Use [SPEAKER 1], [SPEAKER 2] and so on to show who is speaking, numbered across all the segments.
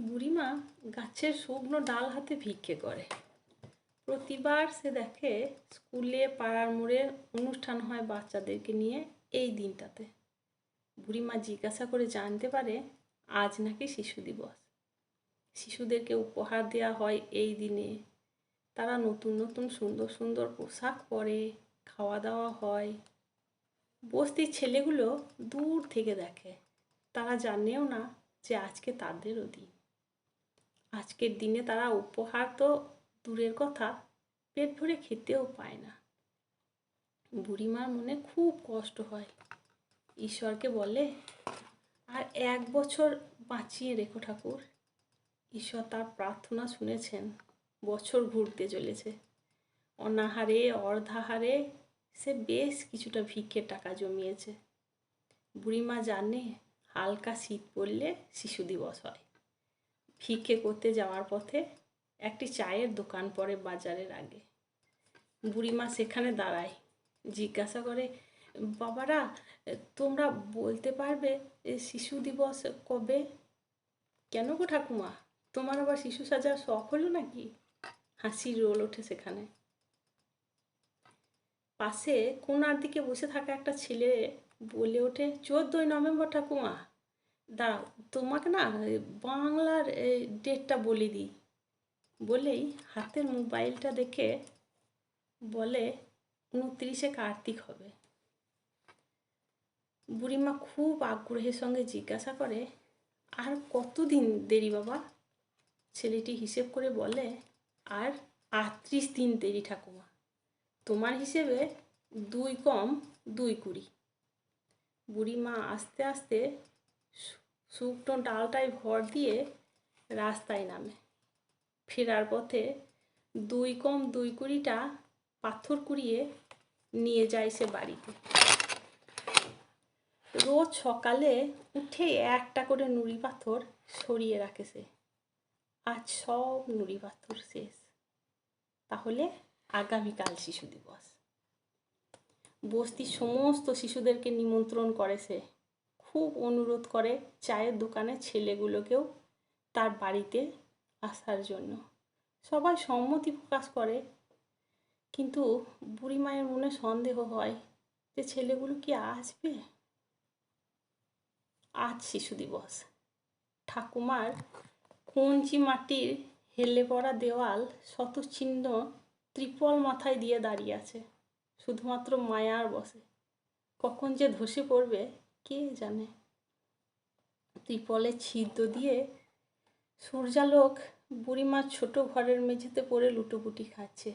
[SPEAKER 1] বুড়িমা গাছের শুকনো ডাল হাতে ভিক্ষে করে। প্রতিবার সে দেখে স্কুলে পাড়ার মোড়ে অনুষ্ঠান হয় বাচ্চাদেরকে নিয়ে এই দিনটাতে। বুড়িমা জিজ্ঞাসা করে জানতে পারে আজ নাকি শিশু দিবস। শিশুদেরকে উপহার দেওয়া হয় এই দিনে। তারা নতুন নতুন সুন্দর সুন্দর পোশাক পরে, খাওয়া দাওয়া হয়। বস্তির ছেলেগুলো দূর থেকে দেখে। তারা জানেও না যে আজকে তাদেরও দিন। আজকের দিনে তারা উপহার তো দূরের কথা, পেট ভরে খেতেও পায় না। বুড়িমার মনে খুব কষ্ট হয়। ঈশ্বরকে বলে, আর 1 বছর বাঁচিয়ে রেখো ঠাকুর। ঈশ্বর তার প্রার্থনা শুনেছেন। বছর ঘুরতে চলেছে। অনাহারে অর্ধাহারে সে বেশ কিছুটা ভিক্ষের টাকা জমিয়েছে। বুড়িমা জানে হালকা শীত পড়লে শিশু দিবস হয়। ভিক্ষে করতে যাওয়ার পথে একটি চায়ের দোকান পড়ে বাজারের আগে। বুড়িমা সেখানে দাঁড়ায়, জিজ্ঞাসা করে, বাবারা, তোমরা বলতে পারবে শিশু দিবস কবে? কেন গো ঠাকুমা, তোমার আবার শিশু সাজার শখ হলো নাকি? হাসির রোল ওঠে সেখানে। পাশে কোনার দিকে বসে থাকা একটা ছেলে বলে ওঠে, 14ই নভেম্বর ঠাকুমা। দাঁড়াও, তোমাকে না বাংলার ডেটটা বলে দিই। বলেই হাতের মোবাইলটা দেখে বলে 29শে কার্তিক হবে। বুড়িমা খুব আগ্রহের সঙ্গে জিজ্ঞাসা করে, আর কতদিন দেরি বাবা? ছেলেটি হিসেব করে বলে, আর 38 দিন দেরি ঠাকুমা। তোমার হিসেবে 2 কম 2 20। বুড়িমা আস্তে আস্তে শুকনো ডালটায় ভর দিয়ে রাস্তায় নামে। ফেরার পথে 2 কম 2 20টা পাথর কুড়িয়ে নিয়ে যায় সে বাড়িতে। রোজ সকালে উঠে একটা করে নুড়ি পাথর সরিয়ে রাখে সে। আজ সব নুড়ি পাথর শেষ। তাহলে আগামীকাল শিশু দিবস। বস্তির সমস্ত শিশুদেরকে নিমন্ত্রণ করে সে। খুব অনুরোধ করে চায়ের দোকানের ছেলেগুলোকেও তার বাড়িতে আসার জন্য। সবাই সম্মতি প্রকাশ করে, কিন্তু বুড়ি মায়ের মনে সন্দেহ হয় যে ছেলেগুলো কি আসবে। আজ শিশু দিবস। ঠাকুমার কঞ্চি মাটির হেলে পড়া দেওয়াল শতচ্ছিন্ন ত্রিপল মাথায় দিয়ে দাঁড়িয়ে আছে। শুধুমাত্র মায়ার বসে। কখন যে ধসে পড়বে কে জানে। ত্রিপলের ছিদ্র দিয়ে সূর্যালোক বুড়িমার ছোট ঘরের মেঝেতে পড়ে লুটোপুটি খাচ্ছে।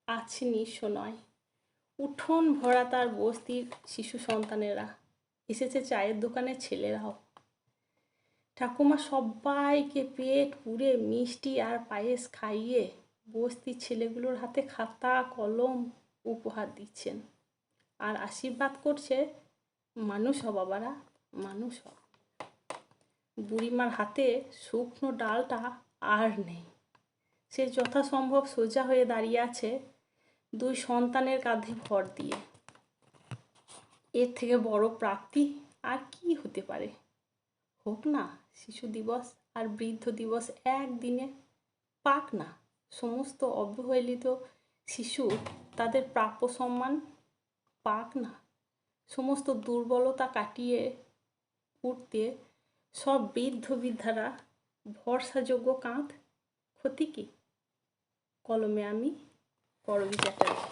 [SPEAKER 1] আজ নিঃস্ব নয়, উঠোন ভরা তার বস্তির শিশু সন্তানেরা। এসেছে চায়ের দোকানের ছেলেরাও। ঠাকুমা সবাইকে পেট পুড়ে মিষ্টি আর পায়েস খাইয়ে বস্তির ছেলেগুলোর হাতে খাতা কলম উপহার দিচ্ছেন। আর আশীর্বাদ করছে, মানুষ হ বাবারা, মানুষ হ। বুড়িমার হাতে শুকনো ডালটা আর নেই। সে যথাসম্ভব সোজা হয়ে দাঁড়িয়ে আছে 2 সন্তানের কাঁধে ভর দিয়ে। এর থেকে বড় প্রাপ্তি আর কি হতে পারে? হোক না শিশু দিবস আর বৃদ্ধ দিবস একদিনে। পাক না সমস্ত অবহেলিত শিশু তাদের প্রাপ্য সম্মান। পাক না সমস্ত দুর্বলতা কাটিয়ে উঠতে সব বৃদ্ধ বৃদ্ধারা ভরসাযোগ্য কাঁধ। ক্ষতি কি? কলমে আমি, করবী চ্যাটার্জি।